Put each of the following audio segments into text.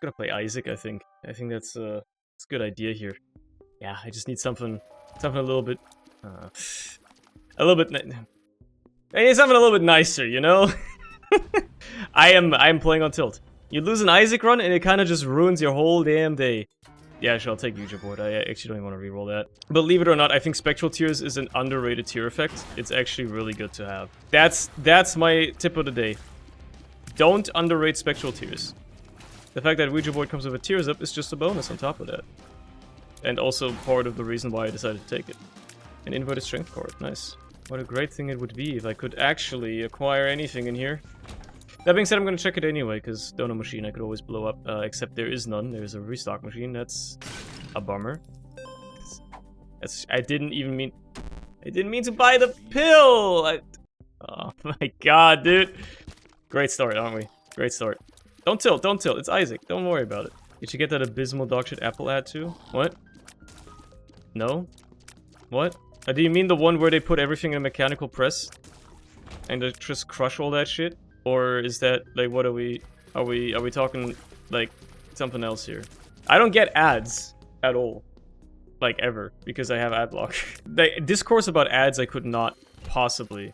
just gonna play Isaac, I think. I think that's a good idea here. Yeah, I just need something a little bit... I need something a little bit nicer, you know? I am playing on tilt. You lose an Isaac run and it kind of just ruins your whole damn day. Yeah, sure, I'll take Ouija Board. I actually don't even want to reroll that. Believe it or not, I think Spectral Tears is an underrated tear effect. It's actually really good to have. That's my tip of the day. Don't underrate Spectral Tears. The fact that Ouija Board comes with a Tears up is just a bonus on top of that. And also part of the reason why I decided to take it. An inverted strength card, nice. What a great thing it would be if I could actually acquire anything in here. That being said, I'm gonna check it anyway, because Dono Machine I could always blow up, except there is none. There's a restock machine, that's a bummer. I didn't mean to buy the pill! Oh my god, dude. Great start, aren't we? Great start. Don't tilt, it's Isaac, don't worry about it. Did you get that abysmal dogshit Apple ad too? What? No? What? Do you mean the one where they put everything in a mechanical press? And they just crush all that shit? Or is that, like, what are we talking, like, something else here? I don't get ads at all. Like, ever. Because I have ad block. The discourse about ads I could not possibly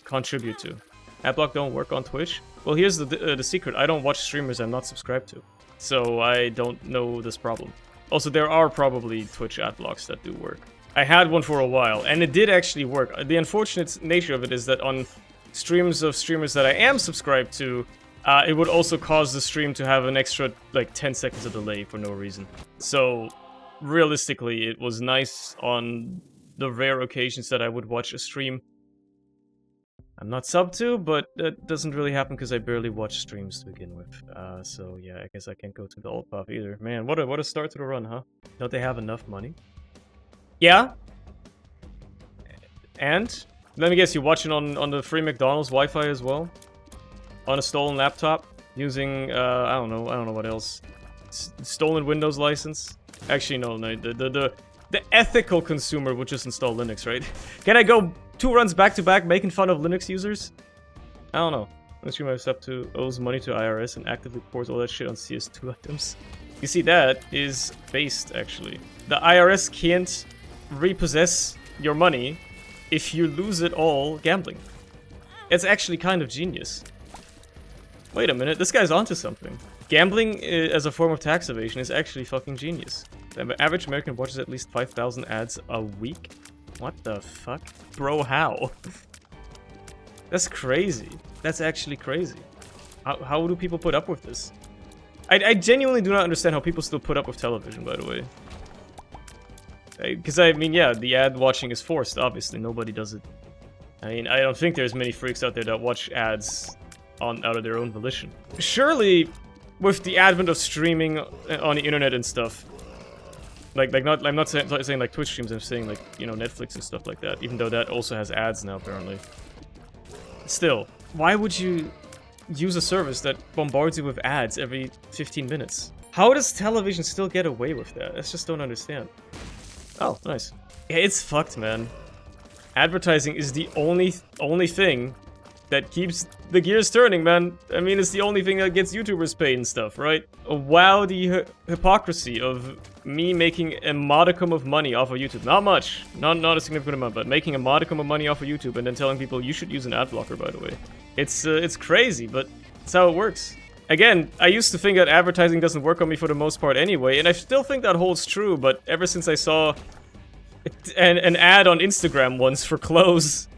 contribute to. Ad block don't work on Twitch? Well, here's the secret. I don't watch streamers I'm not subscribed to. So I don't know this problem. Also, there are probably Twitch ad blocks that do work. I had one for a while, and it did actually work. The unfortunate nature of it is that on streams of streamers that I am subscribed to, it would also cause the stream to have an extra, like, 10 seconds of delay for no reason. So, realistically, it was nice on the rare occasions that I would watch a stream I'm not sub to, but that doesn't really happen because I barely watch streams to begin with. So yeah, I guess I can't go to the alt path either. Man, what a start to the run, huh? Don't they have enough money? Yeah? And? Let me guess, you're watching on the free McDonald's Wi-Fi as well? On a stolen laptop? Using, I don't know what else. Stolen Windows license? Actually, no, the ethical consumer would just install Linux, right? Can I go 2 runs back-to-back making fun of Linux users? I don't know. Unless you might have to owes money to IRS and actively pours all that shit on CS2 items. You see, that is based, actually. The IRS can't repossess your money if you lose it all gambling. It's actually kind of genius. Wait a minute, this guy's onto something. Gambling as a form of tax evasion is actually fucking genius. The average American watches at least 5,000 ads a week? What the fuck? Bro, how? That's crazy. That's actually crazy. How do people put up with this? I genuinely do not understand how people still put up with television, by the way. Because, I mean, yeah, the ad watching is forced, obviously. Nobody does it. I mean, I don't think there's many freaks out there that watch ads out of their own volition. Surely, with the advent of streaming on the internet and stuff, I'm not saying like Twitch streams, I'm saying like, you know, Netflix and stuff like that, even though that also has ads now, apparently. Still, why would you use a service that bombards you with ads every 15 minutes? How does television still get away with that? I just don't understand. Oh, nice. Yeah, it's fucked, man. Advertising is the only thing that keeps the gears turning, man. I mean, it's the only thing that gets YouTubers paid and stuff, right? Wow, the hypocrisy of me making a modicum of money off of YouTube. Not much. Not a significant amount, but making a modicum of money off of YouTube and then telling people you should use an ad blocker, by the way. It's crazy, but it's how it works. Again, I used to think that advertising doesn't work on me for the most part anyway, and I still think that holds true, but ever since I saw an ad on Instagram once for clothes,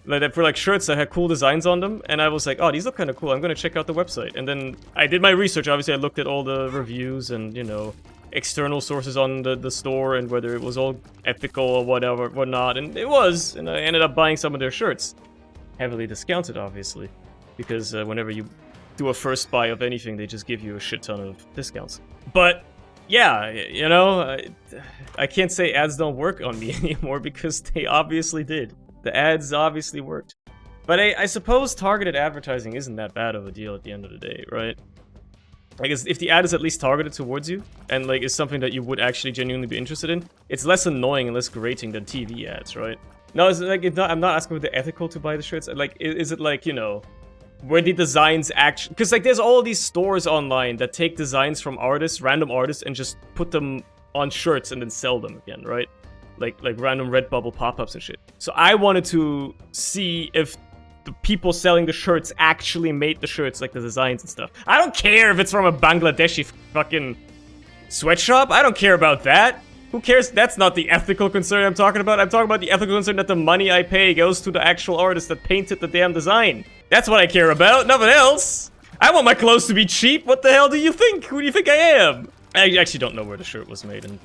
for like shirts that had cool designs on them, and I was like, oh, these look kind of cool, I'm gonna check out the website. And then I did my research, obviously I looked at all the reviews and, you know, external sources on the store and whether it was all ethical or whatnot, and it was, and I ended up buying some of their shirts. Heavily discounted, obviously, because whenever you do a first buy of anything, they just give you a shit ton of discounts. But yeah, you know, I can't say ads don't work on me anymore because they obviously did. The ads obviously worked. But I suppose targeted advertising isn't that bad of a deal at the end of the day, right? Like, if the ad is at least targeted towards you, and like is something that you would actually genuinely be interested in, it's less annoying and less grating than TV ads, right? No, it's like, I'm not asking for the ethical to buy the shirts. Like, is it like, you know, where the designs actually... Because, like, there's all these stores online that take designs from artists, random artists, and just put them on shirts and then sell them again, right? Like random Redbubble pop-ups and shit. So I wanted to see if the people selling the shirts actually made the shirts, like the designs and stuff. I don't care if it's from a Bangladeshi fucking sweatshop. I don't care about that. Who cares? That's not the ethical concern I'm talking about. I'm talking about the ethical concern that the money I pay goes to the actual artist that painted the damn design. That's what I care about, nothing else. I want my clothes to be cheap. What the hell do you think? Who do you think I am? I actually don't know where the shirt was made, and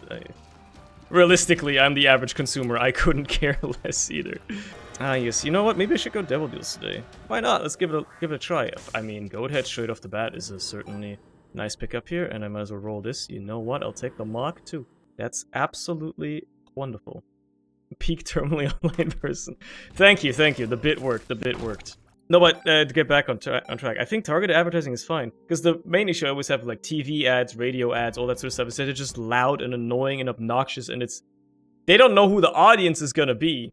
realistically, I'm the average consumer. I couldn't care less either. Ah, yes. You know what? Maybe I should go Devil Deals today. Why not? Let's give it a try. I mean, Goat Head straight off the bat is a certainly nice pickup here, and I might as well roll this. You know what? I'll take the Mach too. That's absolutely wonderful. Peak terminally online person. Thank you. The bit worked. No, but to get back on track, I think targeted advertising is fine. Because the main issue I always have, like, TV ads, radio ads, all that sort of stuff, is that they're just loud and annoying and obnoxious, and it's... They don't know who the audience is gonna be.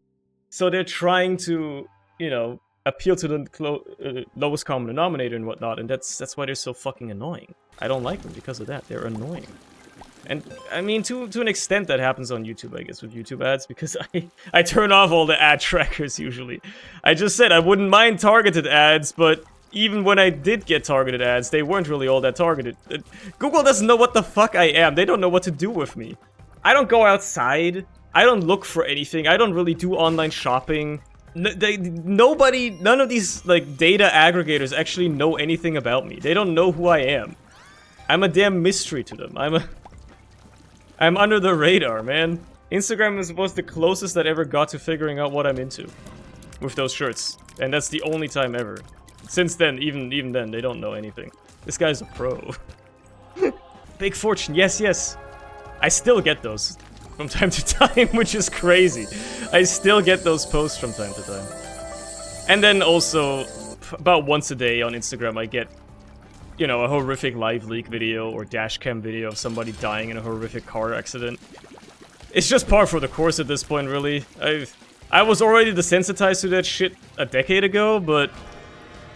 So they're trying to, you know, appeal to the lowest common denominator and whatnot, and that's why they're so fucking annoying. I don't like them because of that. They're annoying. And, I mean, to an extent that happens on YouTube, I guess, with YouTube ads, because I turn off all the ad trackers, usually. I just said I wouldn't mind targeted ads, but even when I did get targeted ads, they weren't really all that targeted. Google doesn't know what the fuck I am. They don't know what to do with me. I don't go outside. I don't look for anything. I don't really do online shopping. None of these, like, data aggregators actually know anything about me. They don't know who I am. I'm a damn mystery to them. I'm under the radar, man. Instagram was the closest that ever got to figuring out what I'm into with those shirts. And that's the only time ever. Since then, even then, they don't know anything. This guy's a pro. Big fortune, yes. I still get those from time to time, which is crazy. I still get those posts from time to time. And then also, about once a day on Instagram, I get, you know, a horrific live leak video or dashcam video of somebody dying in a horrific car accident. It's just par for the course at this point, really. I was already desensitized to that shit a decade ago, but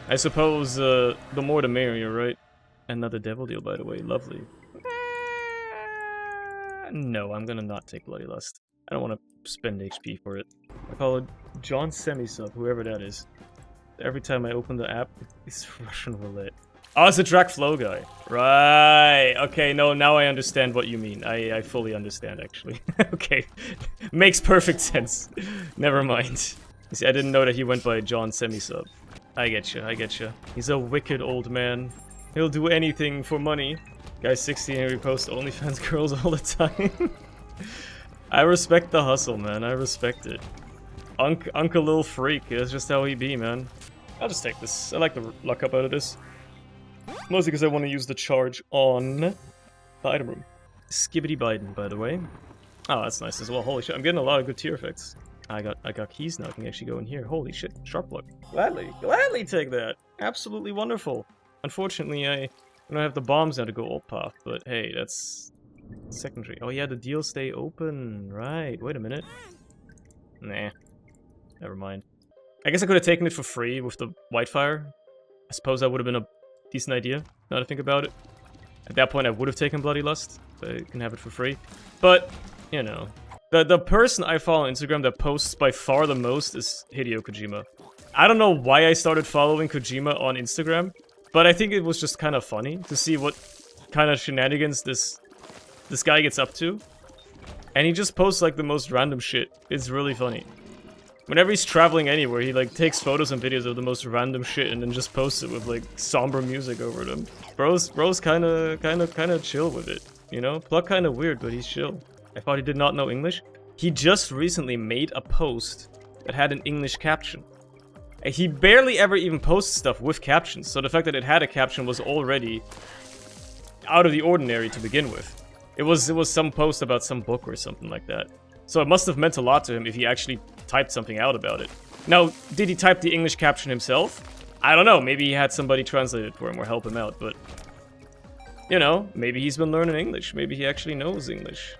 I suppose the more the merrier, right? Another devil deal, by the way. Lovely. No, I'm gonna not take Bloody Lust. I don't want to spend HP for it. I call it John Semisub, whoever that is. Every time I open the app, it's Russian roulette. Oh, it's a Drac Flow guy. Right. Okay, no, now I understand what you mean. I fully understand, actually. Okay. Makes perfect sense. Never mind. You see, I didn't know that he went by John Semisub. I get you. He's a wicked old man. He'll do anything for money. Guy's 16 and reposts OnlyFans girls all the time. I respect the hustle, man. I respect it. Uncle Lil Freak. That's just how he be, man. I'll just take this. I like the luck up out of this. Mostly because I want to use the charge on the item room. Skibbity Biden, by the way. Oh, that's nice as well. Holy shit, I'm getting a lot of good tier effects. I got keys now. I can actually go in here. Holy shit, sharp luck. Gladly take that. Absolutely wonderful. Unfortunately, I don't have the bombs now to go alt path, but hey, that's secondary. Oh yeah, the deals stay open. Right. Wait a minute. Nah. Never mind. I guess I could have taken it for free with the Whitefire. I suppose that would have been a decent idea, now to think about it. At that point, I would have taken Bloody Lust, so I can have it for free. But, you know, the person I follow on Instagram that posts by far the most is Hideo Kojima. I don't know why I started following Kojima on Instagram, but I think it was just kind of funny to see what kind of shenanigans this guy gets up to. And he just posts, like, the most random shit. It's really funny. Whenever he's traveling anywhere, he, like, takes photos and videos of the most random shit and then just posts it with, like, somber music over them. Bro's kinda chill with it, you know? Pluck kinda weird, but he's chill. I thought he did not know English. He just recently made a post that had an English caption. He barely ever even posts stuff with captions, so the fact that it had a caption was already out of the ordinary to begin with. It was some post about some book or something like that. So it must have meant a lot to him if he actually typed something out about it. Now, did he type the English caption himself? I don't know, maybe he had somebody translate it for him or help him out, but... You know, maybe he's been learning English. Maybe he actually knows English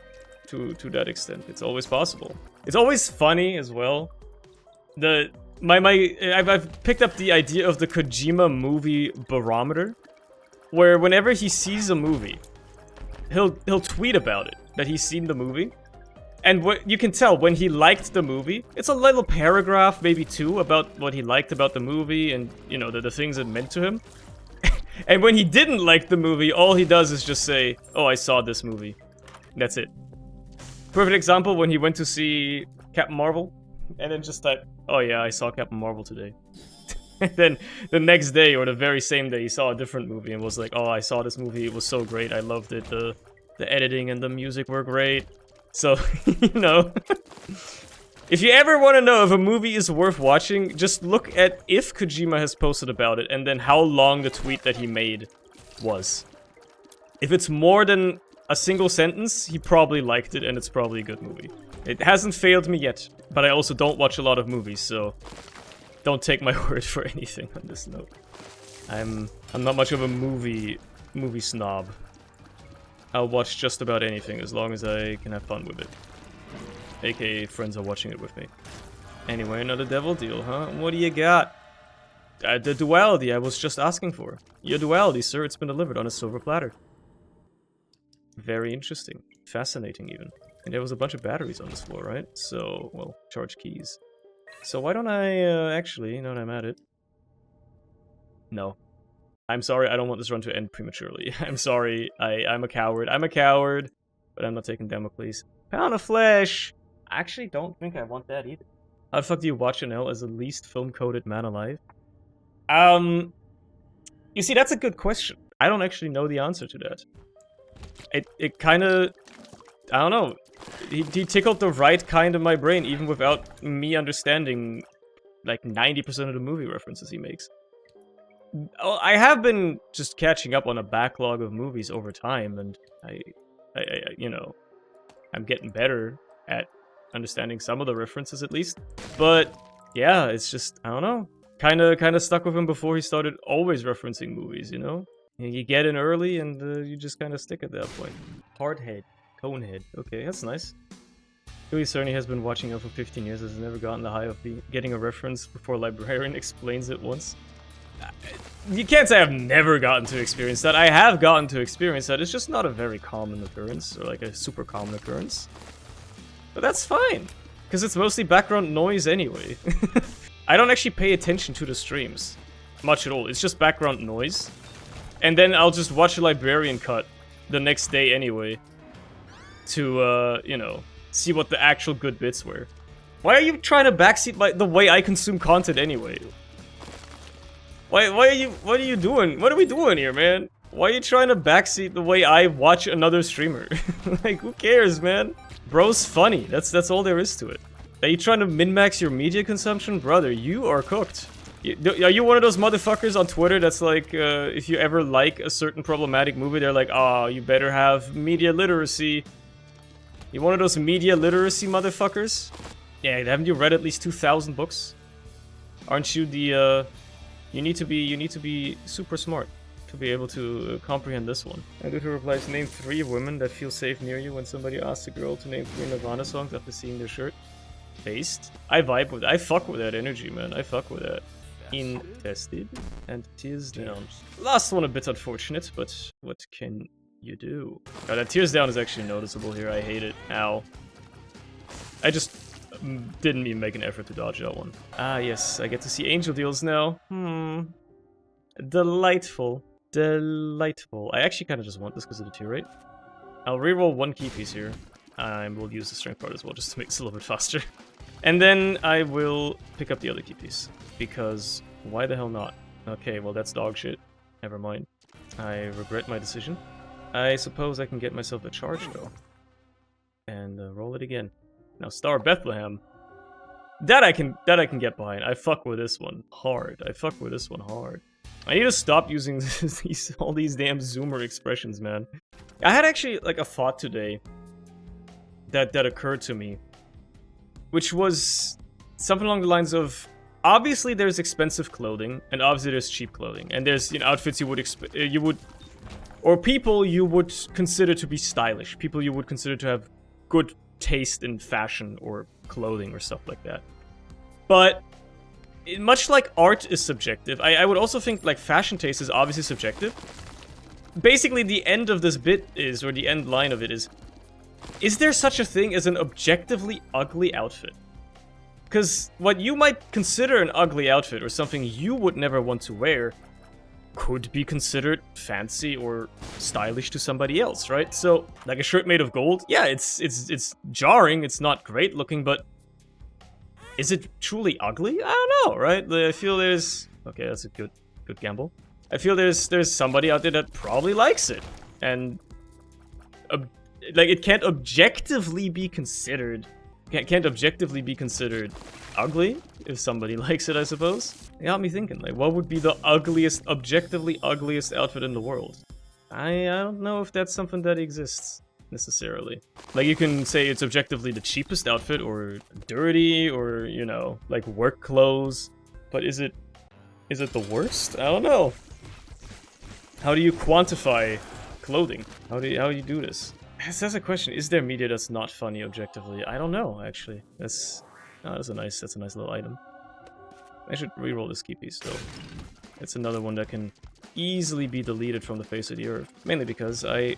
to that extent. It's always possible. It's always funny as well. I've picked up the idea of the Kojima movie barometer, where whenever he sees a movie, he'll tweet about it, that he's seen the movie. And what you can tell when he liked the movie, it's a little paragraph, maybe two, about what he liked about the movie and, you know, the things it meant to him. And when he didn't like the movie, all he does is just say, oh, I saw this movie. That's it. Perfect example, when he went to see Captain Marvel, and then just type, oh yeah, I saw Captain Marvel today. And then the next day, or the very same day, he saw a different movie and was like, oh, I saw this movie, it was so great, I loved it, the editing and the music were great. So, you know, if you ever want to know if a movie is worth watching, just look at if Kojima has posted about it, and then how long the tweet that he made was. If it's more than a single sentence, he probably liked it, and it's probably a good movie. It hasn't failed me yet, but I also don't watch a lot of movies, so don't take my word for anything on this note. I'm not much of a movie snob. I'll watch just about anything as long as I can have fun with it. AKA friends are watching it with me. Anyway, another devil deal, huh? What do you got? The duality I was just asking for. Your duality, sir, it's been delivered on a silver platter. Very interesting. Fascinating, even. And there was a bunch of batteries on this floor, right? So, well, charge keys. So why don't I, actually, now that I'm at it... No. I'm sorry, I don't want this run to end prematurely. I'm sorry, I'm a coward. I'm a coward, but I'm not taking Damocles. Pound of flesh! I actually don't think I want that either. How the fuck do you watch an L as the least film-coded man alive? You see, that's a good question. I don't actually know the answer to that. It kinda... I don't know. He tickled the right kind of my brain, even without me understanding, like, 90% of the movie references he makes. I have been just catching up on a backlog of movies over time, and I you know, I'm getting better at understanding some of the references at least. But yeah, it's just, I don't know, kind of stuck with him before he started always referencing movies, you know? You get in early and you just kind of stick at that point. Hardhead, Conehead, okay, that's nice. Louis Cerny has been watching it for 15 years, has never gotten the high of getting a reference before Librarian explains it once. You can't say I've never gotten to experience that. I have gotten to experience that. It's just not a very common occurrence, or like a super common occurrence. But that's fine, because it's mostly background noise anyway. I don't actually pay attention to the streams much at all. It's just background noise. And then I'll just watch a Librarian cut the next day anyway to, you know, see what the actual good bits were. Why are you trying to backseat the way I consume content anyway? What are you doing? What are we doing here, man? Why are you trying to backseat the way I watch another streamer? Like, who cares, man? Bro's funny. That's all there is to it. Are you trying to min-max your media consumption? Brother, you are cooked. Are you one of those motherfuckers on Twitter that's like, if you ever like a certain problematic movie, they're like, oh, you better have media literacy. You one of those media literacy motherfuckers? Yeah, haven't you read at least 2,000 books? Aren't you the, You need to be super smart to be able to comprehend this one. And Luther replies, name 3 women that feel safe near you when somebody asks a girl to name 3 Nirvana songs after seeing their shirt. Based. I vibe with that. I fuck with that energy, man. I fuck with that. Infested and tears down. Last one a bit unfortunate, but what can you do? Oh, that tears down is actually noticeable here. I hate it. Ow. I just didn't even make an effort to dodge that one. Ah, yes, I get to see angel deals now. Delightful. Delightful. I actually kind of just want this because of the tier rate. I'll reroll 1 key piece here. I will use the strength card as well, just to make this a little bit faster. And then I will pick up the other key piece. Because why the hell not? Okay, well that's dog shit. Never mind. I regret my decision. I suppose I can get myself a charge though. And roll it again. Now Star of Bethlehem. That I can get behind. I fuck with this one hard. I fuck with this one hard. I need to stop using all these damn zoomer expressions, man. I had actually like a thought today that occurred to me, which was something along the lines of, obviously there's expensive clothing and obviously there's cheap clothing, and there's, you know, outfits or people you would consider to be stylish, people you would consider to have good taste in fashion or clothing or stuff like that. But much like art is subjective, I would also think like fashion taste is obviously subjective. Basically, the end of this bit is, or the end line of it is there such a thing as an objectively ugly outfit? Because what you might consider an ugly outfit or something you would never want to wear could be considered fancy or stylish to somebody else, right? So, like a shirt made of gold, yeah, it's jarring, it's not great looking, but is it truly ugly? I don't know, right? I feel there's... Okay, that's a good gamble. I feel there's somebody out there that probably likes it, and like it can't objectively be considered ugly if somebody likes it, I suppose. It got me thinking, like, what would be the ugliest, objectively ugliest outfit in the world? I don't know if that's something that exists necessarily. Like, you can say it's objectively the cheapest outfit, or dirty, or, you know, like work clothes, but is it the worst? I don't know. How do you quantify clothing? How do you do this? That's a question. Is there media that's not funny objectively? I don't know, actually. That's a nice little item. I should reroll this key piece, though. It's another one that can easily be deleted from the face of the earth. Mainly because I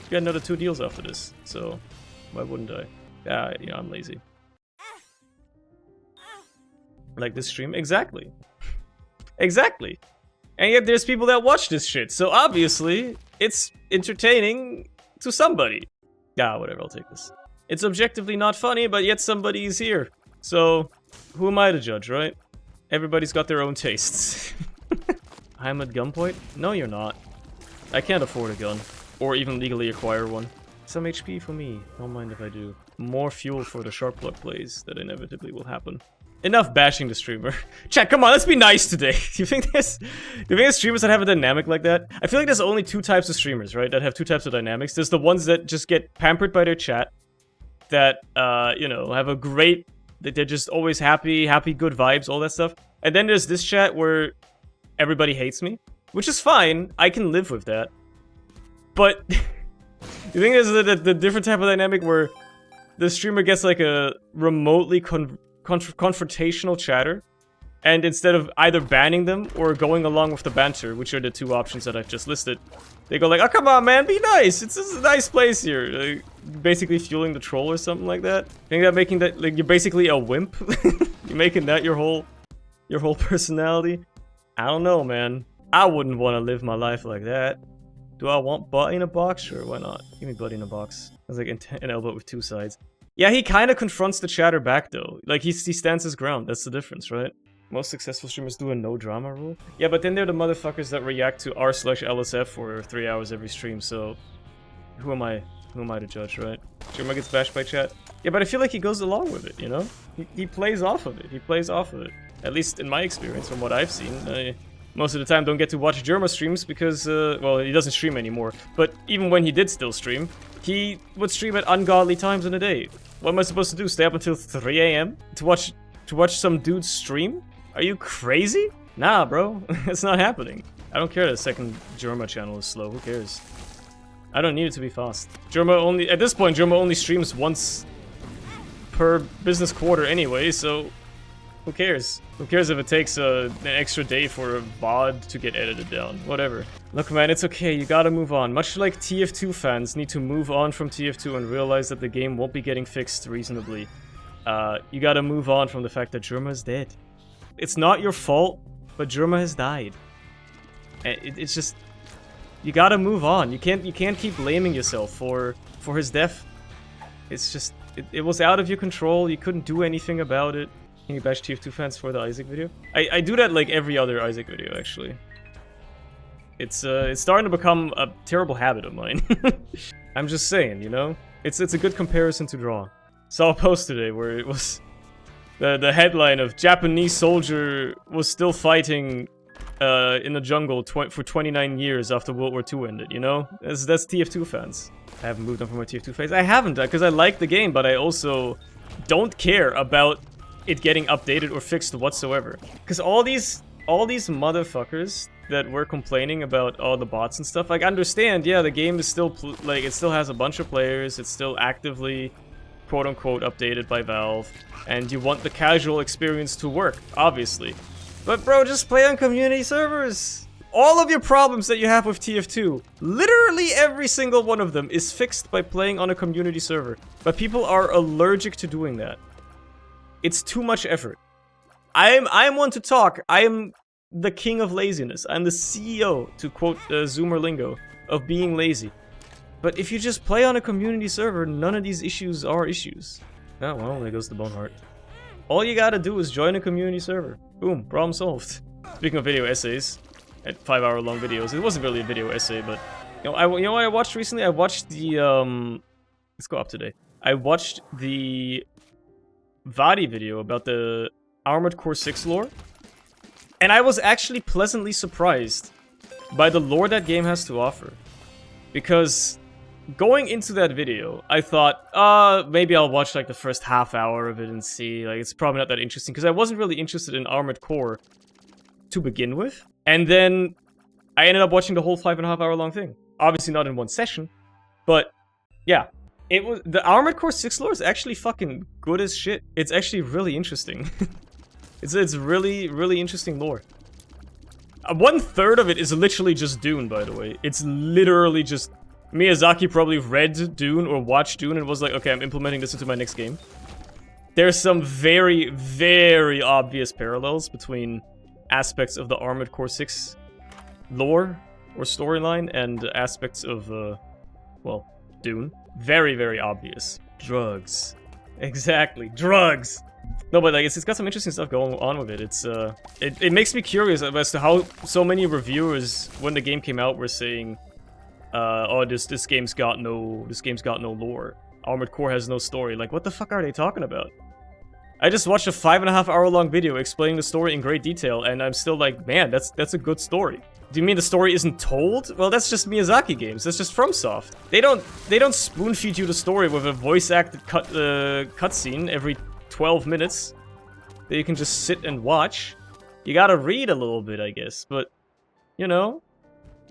got another 2 deals after this, so why wouldn't I? Yeah, you know, I'm lazy. Like this stream? Exactly. Exactly. And yet there's people that watch this shit, so obviously it's entertaining to somebody. Yeah, whatever, I'll take this. It's objectively not funny, but yet somebody is here. So, who am I to judge, right? Everybody's got their own tastes. I'm at gunpoint? No, you're not. I can't afford a gun. Or even legally acquire one. Some HP for me. Don't mind if I do. More fuel for the sharp plug plays that inevitably will happen. Enough bashing the streamer. Chat, come on, let's be nice today. Do you think there's streamers that have a dynamic like that? I feel like there's only 2 types of streamers, right? That have 2 types of dynamics. There's the ones that just get pampered by their chat. That, you know, have a great... They're just always happy, good vibes, all that stuff. And then there's this chat where everybody hates me. Which is fine. I can live with that. But... you think there's the different type of dynamic where the streamer gets like a remotely confrontational chatter, and instead of either banning them or going along with the banter, which are the 2 options that I've just listed, they go like, oh come on man, be nice, it's a nice place here, like, basically fueling the troll or something like that. I think that making that, like, you're basically a wimp. You're making that your whole personality. I don't know, man. I wouldn't want to live my life like that. Do I want butt in a box? Sure, why not? Give me butt in a box. It's like an elbow with 2 sides. Yeah, he kind of confronts the chatter back, though. Like, he stands his ground. That's the difference, right? Most successful streamers do a no-drama rule. Yeah, but then they're the motherfuckers that react to r/LSF for 3 hours every stream, so... Who am I to judge, right? Streamer gets bashed by chat. Yeah, but I feel like he goes along with it, you know? He plays off of it. At least in my experience, from what I've seen. I, most of the time, don't get to watch Germa streams because, well, he doesn't stream anymore. But even when he did still stream, he would stream at ungodly times in the day. What am I supposed to do? Stay up until 3 AM to watch some dude stream? Are you crazy? Nah, bro. It's not happening. I don't care that second Germa channel is slow. Who cares? I don't need it to be fast. At this point, Germa only streams once per business quarter anyway, so who cares? Who cares if it takes an extra day for a VOD to get edited down? Whatever. Look, man, it's okay. You gotta move on. Much like TF2 fans need to move on from TF2 and realize that the game won't be getting fixed reasonably. You gotta move on from the fact that Germa is dead. It's not your fault, but Germa has died. It's just... You gotta move on. You can't keep blaming yourself for his death. It's just... It was out of your control. You couldn't do anything about it. Can you bash TF2 fans for the Isaac video? I do that like every other Isaac video, actually. It's starting to become a terrible habit of mine. I'm just saying, you know? It's a good comparison to draw. Saw a post today where it was... The headline of Japanese soldier was still fighting in the jungle for 29 years after World War II ended, you know? That's TF2 fans. I haven't moved on from my TF2 phase. I haven't, because I like the game, but I also don't care about it getting updated or fixed whatsoever. Because all these motherfuckers that were complaining about all the bots and stuff, like, I understand, yeah, the game is still, like, it still has a bunch of players, it's still actively quote-unquote updated by Valve, and you want the casual experience to work, obviously. But bro, just play on community servers! All of your problems that you have with TF2, literally every single one of them is fixed by playing on a community server. But people are allergic to doing that. It's too much effort. I'm one to talk. I am the king of laziness. I'm the CEO, to quote Zoomer lingo, of being lazy. But if you just play on a community server, none of these issues are issues. Oh, well, there goes the bone heart. All you gotta do is join a community server. Boom, problem solved. Speaking of video essays, at 5-hour-long videos, it wasn't really a video essay, but you know what I watched recently? I watched the let's go up today. I watched the Vadi video about the Armored Core 6 lore, and I was actually pleasantly surprised by the lore that game has to offer. Because going into that video, I thought, maybe I'll watch like the first half hour of it and see, like it's probably not that interesting, because I wasn't really interested in Armored Core to begin with. And then I ended up watching the whole 5.5-hour long thing. Obviously not in one session, but yeah. It was the Armored Core 6 lore is actually fucking good as shit. It's actually really interesting. It's really, really interesting lore. 1/3 of it is literally just Dune, by the way. It's literally just Miyazaki probably read Dune or watched Dune and was like, okay, I'm implementing this into my next game. There's some very, very obvious parallels between aspects of the Armored Core 6 lore or storyline and aspects of, well, Dune. Very, very obvious. Drugs. Exactly, drugs! No, but like, it's got some interesting stuff going on with it. It's, it makes me curious as to how so many reviewers, when the game came out, were saying, oh, this game's got no lore. Armored Core has no story. Like, what the fuck are they talking about? I just watched a 5.5-hour long video explaining the story in great detail, and I'm still like, man, that's a good story. Do you mean the story isn't told? Well, that's just Miyazaki games. That's just FromSoft. They don't spoon feed you the story with a voice acted cutscene every 12 minutes that you can just sit and watch. You gotta read a little bit, I guess, but you know,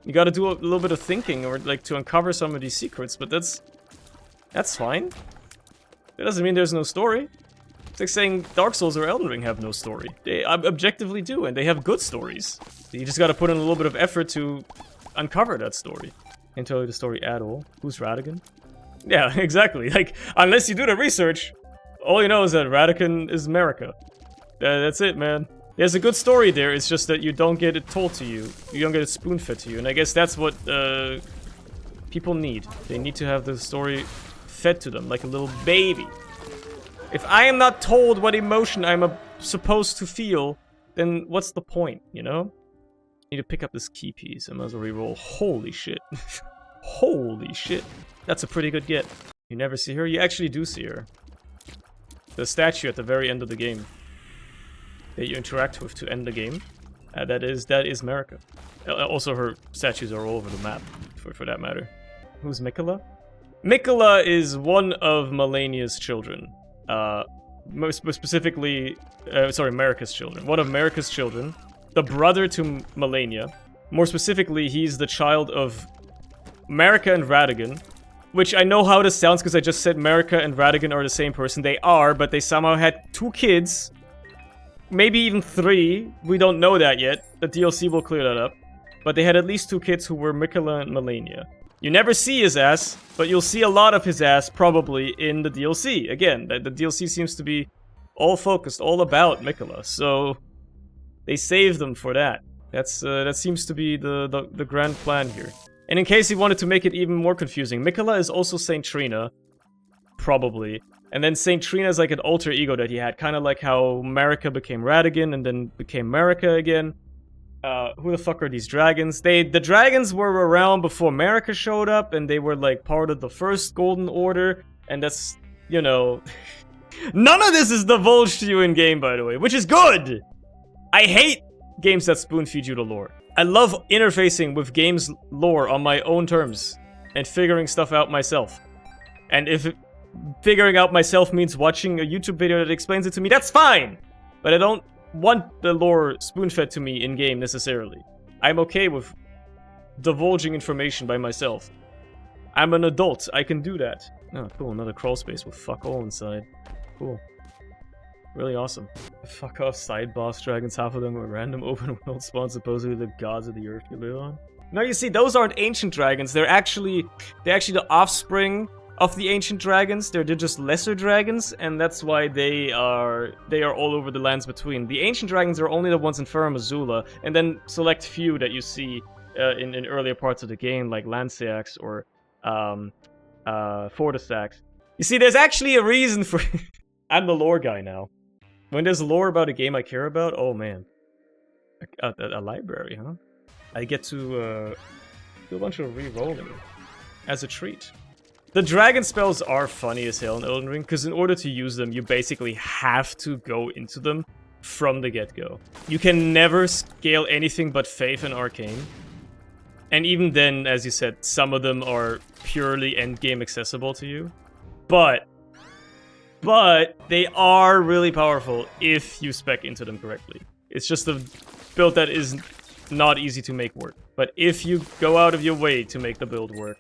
you gotta do a little bit of thinking or like to uncover some of these secrets. But that's fine. That doesn't mean there's no story. It's like saying Dark Souls or Elden Ring have no story. They objectively do, and they have good stories. You just gotta put in a little bit of effort to uncover that story. Can't tell you the story at all. Who's Radigan? Yeah, exactly. Like, unless you do the research, all you know is that Radigan is America. That's it, man. There's a good story there, it's just that you don't get it told to you. You don't get it spoon-fed to you, and I guess that's what people need. They need to have the story fed to them, like a little baby. If I am not told what emotion I'm supposed to feel, then what's the point, you know? Need to pick up this key piece. I might as well reroll. Holy shit. Holy shit. That's a pretty good get. You never see her? You actually do see her. The statue at the very end of the game that you interact with to end the game. That is America. Also, her statues are all over the map, for that matter. Who's Mikola? Mikola is one of Melania's children. Most specifically, America's children. One of America's children. The brother to Melania. More specifically, he's the child of Marika and Radigan. Which I know how this sounds because I just said Marika and Radigan are the same person. They are, but they somehow had 2 kids. Maybe even 3. We don't know that yet. The DLC will clear that up. But they had at least 2 kids who were Mikola and Melania. You never see his ass, but you'll see a lot of his ass probably in the DLC. Again, the DLC seems to be all focused, all about Mikola, so they saved them for that. That seems to be the grand plan here. And in case you wanted to make it even more confusing, Mikola is also Saint Trina, probably. And then Saint Trina is like an alter ego that he had, kind of like how Marika became Radigan and then became Marika again. Who the fuck are these dragons? The dragons were around before Marika showed up, and they were like part of the first Golden Order, and that's, you know... None of this is divulged to you in-game, by the way, which is good! I hate games that spoon-feed you the lore. I love interfacing with games' lore on my own terms, and figuring stuff out myself. And if figuring out myself means watching a YouTube video that explains it to me, that's fine! But I don't want the lore spoon-fed to me in-game, necessarily. I'm okay with divulging information by myself. I'm an adult, I can do that. Oh, cool, another crawl space with fuck all inside. Cool. Really awesome. Fuck off side boss dragons, half of them were random open world spawns, supposedly the gods of the earth you live on. No, you see, those aren't ancient dragons, they're actually the offspring of the ancient dragons. They're just lesser dragons, and that's why they are all over the lands between. The ancient dragons are only the ones in Farum Azula, and then select few that you see in earlier parts of the game, like Lanceax or Fortisax. You see, there's actually a reason for... I'm the lore guy now. When there's lore about a game I care about, oh man. A library, huh? I get to do a bunch of re-rolling as a treat. The dragon spells are funny as hell in Elden Ring, because in order to use them, you basically have to go into them from the get-go. You can never scale anything but Faith and Arcane. And even then, as you said, some of them are purely endgame accessible to you. But they are really powerful if you spec into them correctly. It's just a build that is not easy to make work. But if you go out of your way to make the build work,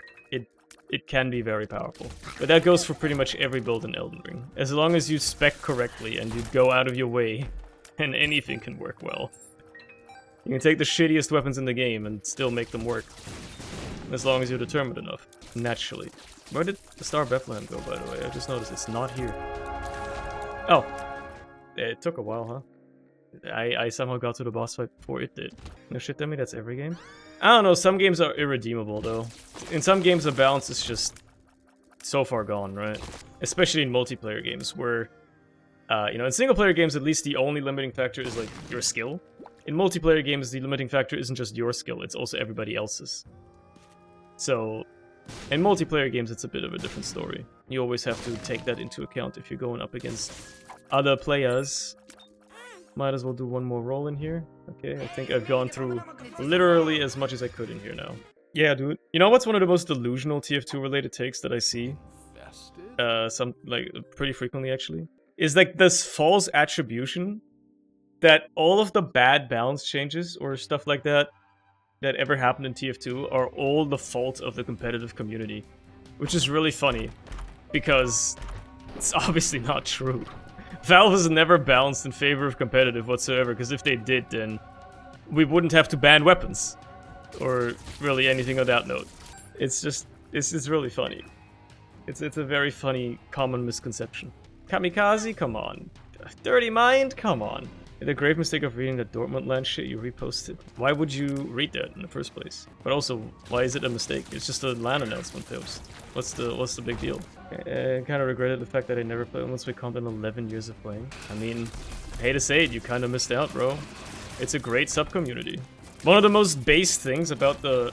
it can be very powerful. But that goes for pretty much every build in Elden Ring. As long as you spec correctly and you go out of your way, and anything can work well. You can take the shittiest weapons in the game and still make them work. As long as you're determined enough. Naturally. Where did the Star of Bethlehem go, by the way? I just noticed it's not here. Oh. It took a while, huh? I somehow got to the boss fight before it did. No shit, Demi, that's every game? I don't know, some games are irredeemable, though. In some games, the balance is just so far gone, right? Especially in multiplayer games, where, you know, in single-player games, at least the only limiting factor is, like, your skill. In multiplayer games, the limiting factor isn't just your skill, it's also everybody else's. So, in multiplayer games, it's a bit of a different story. You always have to take that into account if you're going up against other players. Might as well do one more roll in here. Okay, I think I've gone through literally as much as I could in here now. Yeah, dude. You know what's one of the most delusional TF2 related takes that I see? Pretty frequently actually. Is like this false attribution that all of the bad balance changes or stuff like that ever happened in TF2 are all the fault of the competitive community. Which is really funny, because it's obviously not true. Valve has never balanced in favor of competitive whatsoever, because if they did, then we wouldn't have to ban weapons. Or really anything of that note. It's just really funny. It's a very funny, common misconception. Kamikaze? Come on. Dirty Mind? Come on. The grave mistake of reading the Dortmund LAN shit you reposted. Why would you read that in the first place? But also, why is it a mistake? It's just a LAN announcement post. What's the big deal? I kind of regretted the fact that I never played Once We Count in 11 years of playing. I mean, I hate to say it, you kind of missed out, bro. It's a great sub-community. One of the most base things about the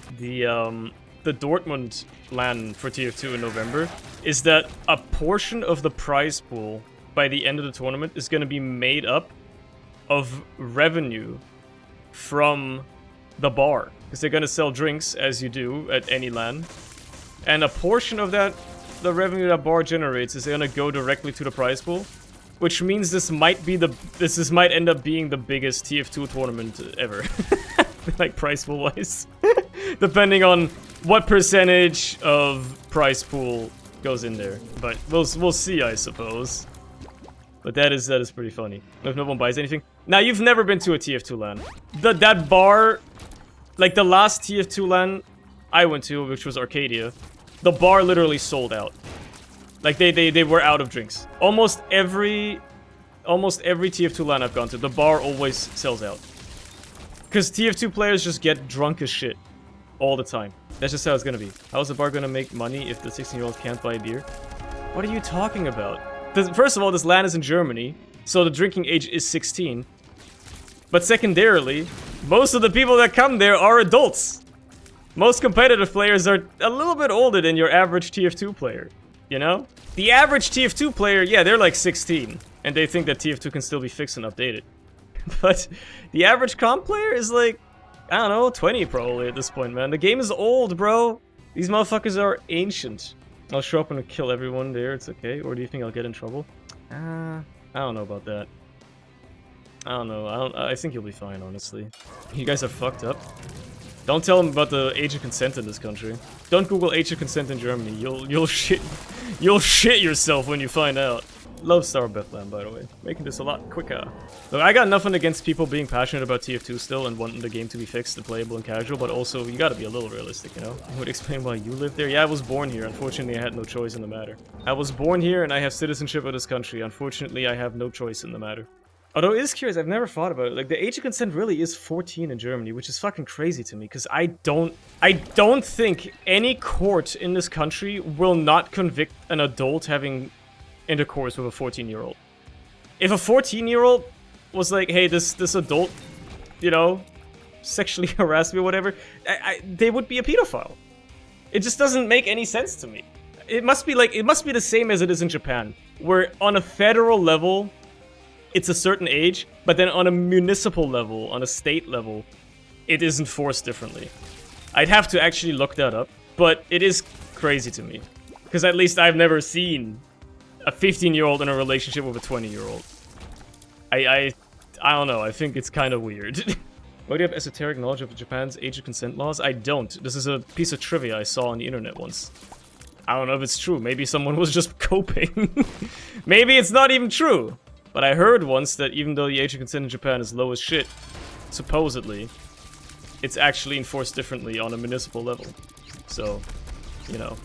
Dortmund LAN for TF2 in November is that a portion of the prize pool by the end of the tournament is going to be made up of revenue from the bar. Because they're going to sell drinks, as you do at any LAN. And a portion of that, the revenue that bar generates, is going to go directly to the prize pool. Which means this might end up being the biggest TF2 tournament ever. Like prize pool wise. Depending on what percentage of prize pool goes in there. But we'll see, I suppose. But that is pretty funny. If no one buys anything. Now, you've never been to a TF2 LAN. That bar, like the last TF2 LAN I went to, which was Arcadia, the bar literally sold out. Like they were out of drinks. Almost every TF2 LAN I've gone to, the bar always sells out. Because TF2 players just get drunk as shit all the time. That's just how it's gonna be. How is the bar gonna make money if the 16-year-old can't buy beer? What are you talking about? First of all, this LAN is in Germany, so the drinking age is 16. But secondarily, most of the people that come there are adults. Most competitive players are a little bit older than your average TF2 player, you know? The average TF2 player, yeah, they're like 16, and they think that TF2 can still be fixed and updated. But the average comp player is like, I don't know, 20 probably at this point, man. The game is old, bro. These motherfuckers are ancient. I'll show up and kill everyone there, it's okay. Or do you think I'll get in trouble? I don't know about that. I don't know. I think you'll be fine, honestly. You guys are fucked up. Don't tell them about the age of consent in this country. Don't Google age of consent in Germany. You'll shit yourself when you find out. Love Star of Bethlehem, by the way. Making this a lot quicker. Look, I got nothing against people being passionate about TF2 still and wanting the game to be fixed and playable and casual, but also, you gotta be a little realistic, you know? It would explain why you live there. Yeah, I was born here. Unfortunately, I had no choice in the matter. I was born here and I have citizenship of this country. Unfortunately, I have no choice in the matter. Although it is curious, I've never thought about it. Like, the age of consent really is 14 in Germany, which is fucking crazy to me, because I don't think any court in this country will not convict an adult having intercourse with a 14-year-old. If a 14-year-old was like, hey, this adult, you know, sexually harassed me or whatever, they would be a pedophile. It just doesn't make any sense to me. It must be the same as it is in Japan, where on a federal level, it's a certain age, but then on a municipal level, on a state level, it is enforced differently. I'd have to actually look that up, but it is crazy to me. Because at least I've never seen a 15-year-old in a relationship with a 20-year-old. I don't know, I think it's kind of weird. Why do you have esoteric knowledge of Japan's age of consent laws? I don't. This is a piece of trivia I saw on the internet once. I don't know if it's true. Maybe someone was just coping. Maybe it's not even true. But I heard once that even though the age of consent in Japan is low as shit, supposedly, it's actually enforced differently on a municipal level. So, you know.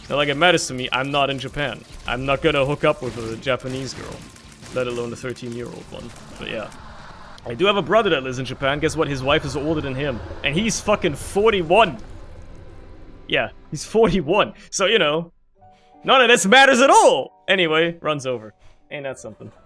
Not like it matters to me, I'm not in Japan. I'm not gonna hook up with a Japanese girl. Let alone a 13-year-old one. But yeah. I do have a brother that lives in Japan. Guess what? His wife is older than him. And he's fucking 41. Yeah, he's 41. So, you know, none of this matters at all. Anyway, runs over. Ain't that something?